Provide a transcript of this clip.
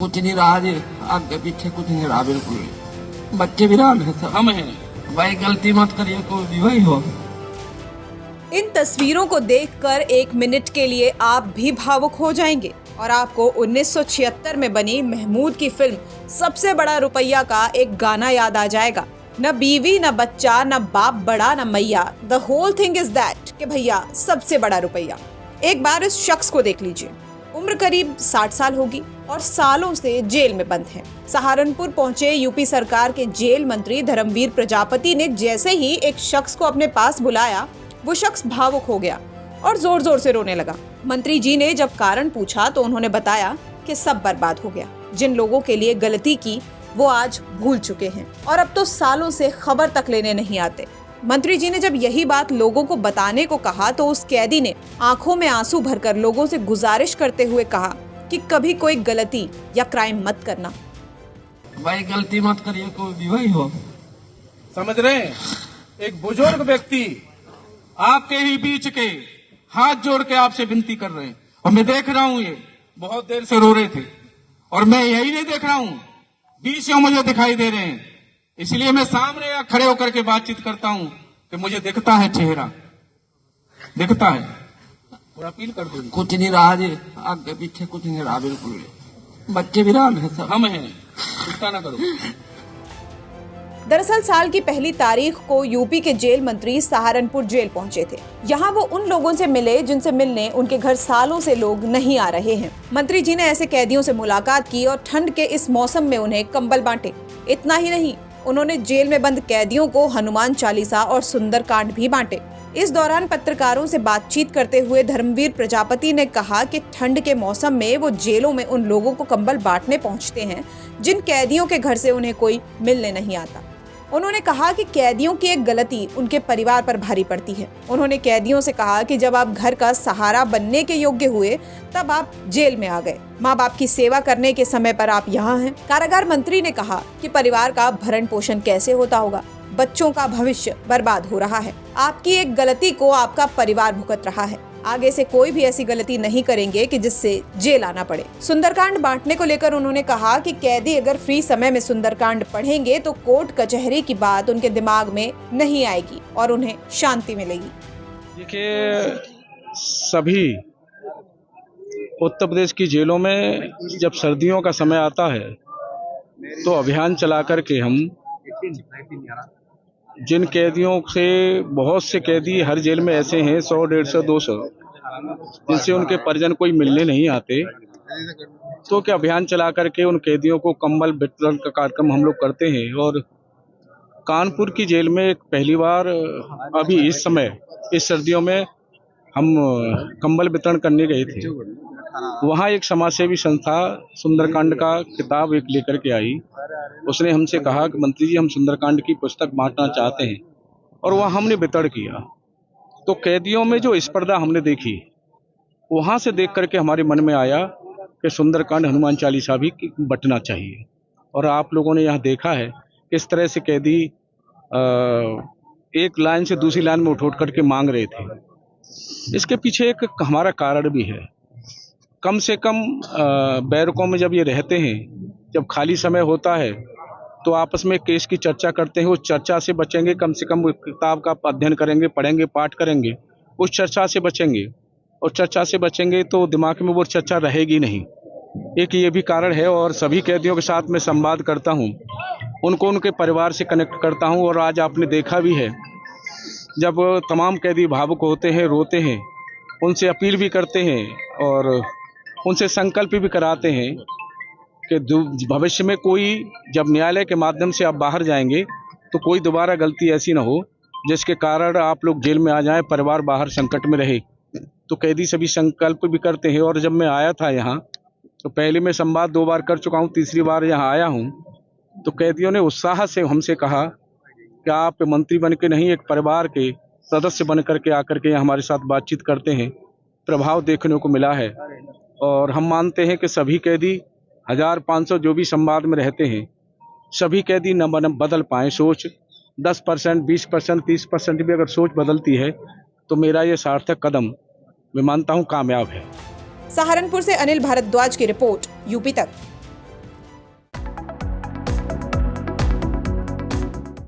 कुछ नहीं रहा जी, आगे पीछे कुछ नहीं रहा, बिल्कुल नहीं। बच्चे भी रहा है, सब हम हैं भाई, गलती मत करिए, कोई भी वही हो। इन तस्वीरों को देखकर एक मिनट के लिए आप भी भावुक हो जाएंगे और आपको 1976 में बनी महमूद की फिल्म सबसे बड़ा रुपया का एक गाना याद आ जाएगा। न बीवी, न बच्चा, न बाप बड़ा, न मैया, the whole thing is that कि भैया सबसे बड़ा रुपया। एक बार इस शख्स को देख लीजिए, उम्र करीब 60 साल होगी और सालों से जेल में बंद हैं। सहारनपुर पहुंचे यूपी सरकार के जेल मंत्री धर्मवीर प्रजापति ने जैसे ही एक शख्स को अपने पास बुलाया, वो शख्स भावुक हो गया और जोर जोर से रोने लगा। मंत्री जी ने जब कारण पूछा तो उन्होंने बताया कि सब बर्बाद हो गया। जिन लोगों के लिए गलती की वो आज भूल चुके हैं और अब तो सालों से खबर तक लेने नहीं आते। मंत्री जी ने जब यही बात लोगों को बताने को कहा तो उस कैदी ने आंखों में आंसू भरकर लोगों से गुजारिश करते हुए कहा कि कभी कोई गलती या क्राइम मत करना। भाई गलती मत करिए, कोई भी वही हो। समझ रहे हैं? एक बुजुर्ग व्यक्ति आपके ही बीच के हाथ जोड़ के आपसे विनती कर रहे हैं और मैं देख रहा हूं, ये बहुत देर से रो रहे थे और मैं यही नहीं देख रहा हूं, 20 मुझे दिखाई दे रहे हैं। इसलिए मैं सामने या खड़े होकर के बातचीत करता हूं कि मुझे दिखता है, चेहरा दिखता है। और अपील कर दूंगी, कुछ नहीं रहा जी, आगे पीछे कुछ नहीं रहा, बिल्कुल नहीं। बच्चे भी रहा है, सब हम हैं, चिंता ना करो। दरअसल साल की पहली तारीख को यूपी के जेल मंत्री सहारनपुर जेल पहुंचे थे। यहाँ वो उन लोगों से मिले जिनसे मिलने उनके घर सालों से लोग नहीं आ रहे हैं। मंत्री जी ने ऐसे कैदियों से मुलाकात की और ठंड के इस मौसम में उन्हें कंबल बांटे। इतना ही नहीं, उन्होंने जेल में बंद कैदियों को हनुमान चालीसा और सुंदरकांड भी बांटे। इस दौरान पत्रकारों से बातचीत करते हुए धर्मवीर प्रजापति ने कहा कि ठंड के मौसम में वो जेलों में उन लोगों को कंबल बांटने पहुंचते हैं जिन कैदियों के घर से उन्हें कोई मिलने नहीं आता। उन्होंने कहा कि कैदियों की एक गलती उनके परिवार पर भारी पड़ती है। उन्होंने कैदियों से कहा कि जब आप घर का सहारा बनने के योग्य हुए तब आप जेल में आ गए। माँ बाप की सेवा करने के समय पर आप यहाँ हैं। कारागार मंत्री ने कहा कि परिवार का भरण पोषण कैसे होता होगा, बच्चों का भविष्य बर्बाद हो रहा है। आपकी एक गलती को आपका परिवार भुगत रहा है। आगे से कोई भी ऐसी गलती नहीं करेंगे कि जिससे जेल आना पड़े। सुंदरकांड बांटने को लेकर उन्होंने कहा कि कैदी अगर फ्री समय में सुंदरकांड पढ़ेंगे तो कोर्ट कचहरी की बात उनके दिमाग में नहीं आएगी और उन्हें शांति मिलेगी। देखिए, सभी उत्तर प्रदेश की जेलों में जब सर्दियों का समय आता है तो अभियान चला करके हम जिन कैदियों से, बहुत से कैदी हर जेल में ऐसे हैं 100, 150, 200 जिनसे उनके परिजन कोई मिलने नहीं आते, तो क्या अभियान चला करके उन कैदियों को कंबल वितरण का कार्यक्रम हम लोग करते हैं। और कानपुर की जेल में पहली बार अभी इस समय इस सर्दियों में हम कंबल वितरण करने गए थे। वहाँ एक समाजसेवी संस्था सुंदरकांड का किताब एक लेकर के आई। उसने हमसे कहा कि मंत्री जी, हम सुंदरकांड की पुस्तक बांटना चाहते हैं, और वह हमने वितरण किया। तो कैदियों में जो स्पर्धा हमने देखी, वहाँ से देख करके हमारे मन में आया कि सुंदरकांड, हनुमान चालीसा भी बंटना चाहिए। और आप लोगों ने यहाँ देखा है किस तरह से कैदी एक लाइन से दूसरी लाइन में उठ करके मांग रहे थे। इसके पीछे एक हमारा कारण भी है। कम से कम बैरकों में जब ये रहते हैं, जब खाली समय होता है तो आपस में केस की चर्चा करते हैं। उस चर्चा से बचेंगे, कम से कम किताब का अध्ययन करेंगे, पढ़ेंगे, पाठ करेंगे, उस चर्चा से बचेंगे। और चर्चा से बचेंगे तो दिमाग में वो चर्चा रहेगी नहीं। एक ये भी कारण है। और सभी कैदियों के साथ मैं संवाद करता हूँ, उनको उनके परिवार से कनेक्ट करता हूँ। और आज आपने देखा भी है, जब तमाम कैदी भावुक होते हैं, रोते हैं, उनसे अपील भी करते हैं और उनसे संकल्प भी कराते हैं कि भविष्य में कोई, जब न्यायालय के माध्यम से आप बाहर जाएंगे तो कोई दोबारा गलती ऐसी ना हो जिसके कारण आप लोग जेल में आ जाएं, परिवार बाहर संकट में रहे। तो कैदी सभी संकल्प भी करते हैं। और जब मैं आया था यहाँ, तो पहले मैं संवाद 2 बार कर चुका हूँ, तीसरी बार यहाँ आया हूँ, तो कैदियों ने उत्साह से हमसे कहा कि आप मंत्री बन के नहीं, एक परिवार के सदस्य बन करके आकर के हमारे साथ बातचीत करते हैं। प्रभाव देखने को मिला है। और हम मानते हैं कि सभी कैदी 1500 जो भी संवाद में रहते हैं, सभी कैदी न बदल पाएँ सोच। 10%, 20%, 30% भी अगर सोच बदलती है तो मेरा ये सार्थक कदम मैं मानता हूँ कामयाब है। सहारनपुर से अनिल भारद्वाज की रिपोर्ट, यूपी तक।